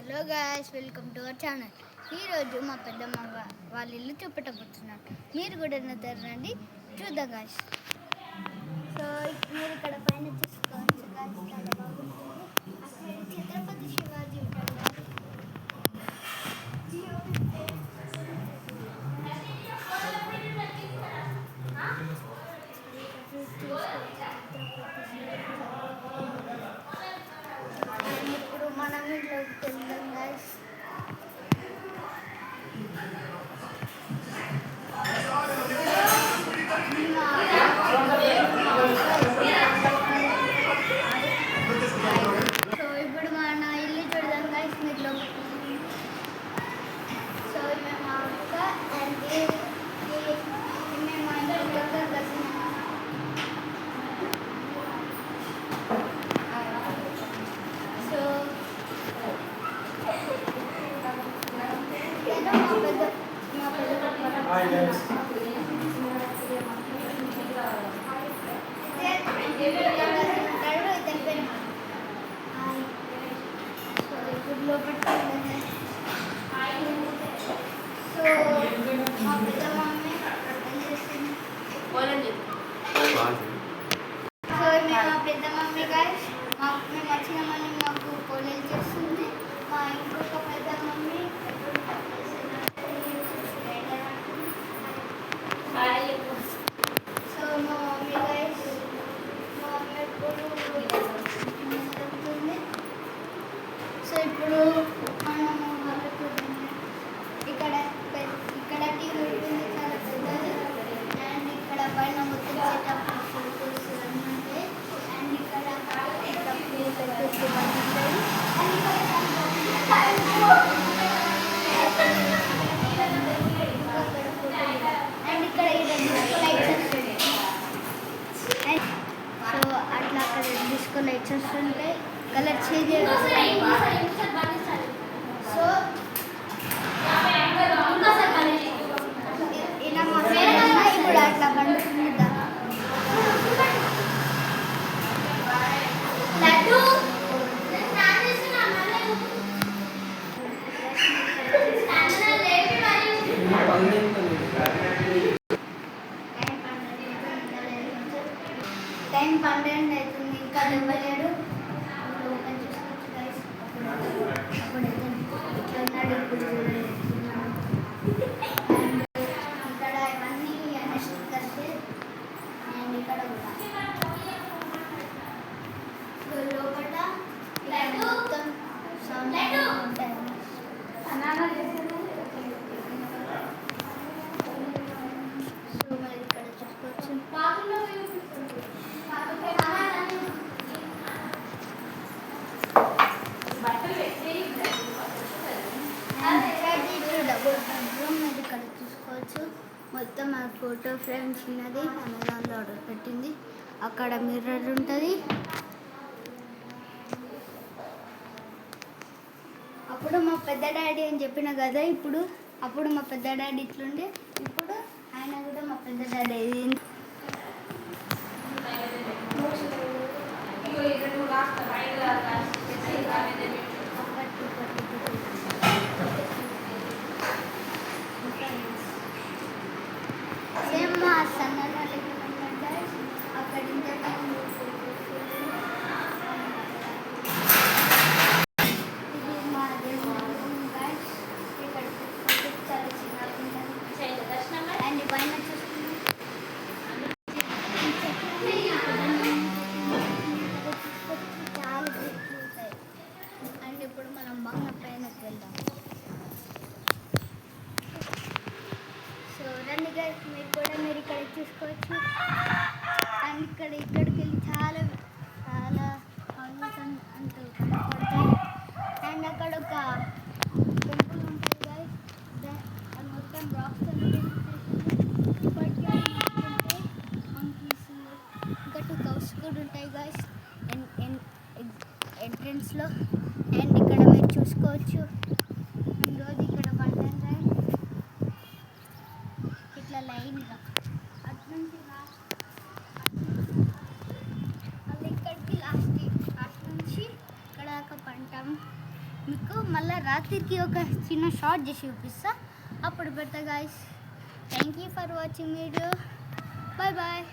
Hello guys, welcome to our channel. ఈరోజు మా పెద్దమ్మ వాళ్ళ ఇల్లు చూపెట్టబోతున్నాను. మీరు కూడా రండి చూద్దాం గాయ్స్. సో మీరు ఇక్కడ పైన చూసుకోవచ్చు గాయ్స్, చాలా బాగుంటుంది. అక్కడ ఛత్రపతి శివాజీ ఉంటాడు. ఇప్పుడు మనం ఇంట్లోకి వెళ్దాం గాయ్స్. సో ఇప్పుడు మన ఇల్లు చూడదాం గాయ్స్. మీరు సో మేము మా అక్క అండ్ మేము మా ఇంట్లో కలిసి సో పెద్ద మమ్మీ గాయ్స్, మేము వచ్చినామని మాకు పోలేలు చేస్తుంది. మా ఇంకొక పెద్ద మమ్మీ సో మా మమ్మీ గాయ్స్, మా మమ్మీ ఇప్పుడు సో ఇప్పుడు మనము వాళ్ళకు ఇక్కడ టీవీ ఉంటుంది, చాలా పెద్దది. అండ్ ఇక్కడ పైన మొత్తం సెటప్ ఫోటోస్ అన్నీ ఉంటాయి. అండ్ ఇక్కడ అండ్ ఇక్కడ సో అట్లా అక్కడ డిస్కో లైట్స్ వస్తుంటాయి, కలర్ చేంజ్. సో ఇలా మా ఇప్పుడు అట్లా పండుతుంది. టైం 12 అవుతుంది, ఇంకా ఇవ్వలేడు. ఓపెన్ చేసుకోవచ్చు గైస్. అప్పుడు ఇట్లా ఉన్నాడు. ఇప్పుడు ఇక్కడ ఇవన్నీ స్టిక్కర్స్. అండ్ ఇక్కడ కూడా లోపల మొత్తం సౌండ్ ఉంటాయి. సో మరి ఇక్కడ చూసుకోవచ్చు. ఇక్కడ చూసుకోవచ్చు మొత్తం ఆ ఫోటో ఫ్రేమ్ చిన్నది అమెజాన్లో ఆర్డర్ పెట్టింది. అక్కడ మిర్రర్ ఉంటుంది. అప్పుడు మా పెద్ద డాడీ అని చెప్పిన కదా, అప్పుడు మా పెద్ద డాడీ ఇట్లుండే, ఇప్పుడు ఆయన కూడా మా పెద్ద డాడీ. సేమ్ మా సన్న అక్కడ అండ్ పైన చాలా ఉంటాయి. అండ్ ఇప్పుడు మనం బాగా పైనకి వెళ్దాం. సో రండి గైస్, మీరు ఇక్కడ చూసుకోవచ్చు. అండ్ ఇక్కడికి వెళ్ళి చాలా అంటూ కనపడతాయి. అండ్ అక్కడ ఒక టెంపుల్ ఉంటుంది గైస్. అది మొత్తం రాక్స్ ఉంటాయి. ఇంకా 2 కౌస్ కూడా ఉంటాయి గైస్ ఎంట్రన్స్లో. అండ్ ఇక్కడ మీరు చూసుకోవచ్చు, రోజు ఇక్కడ పండుగ ఇట్లా లైన్గా అట్నుంచి మళ్ళీ ఇక్కడికి లాస్ట్ నుంచి ఇక్కడ దాకా పంటాం. మీకు మళ్ళీ రాత్రికి ఒక చిన్న షార్ట్ చేసి చూపిస్తా, అప్పుడు పెడతా guys. Thank you for watching video. Bye bye.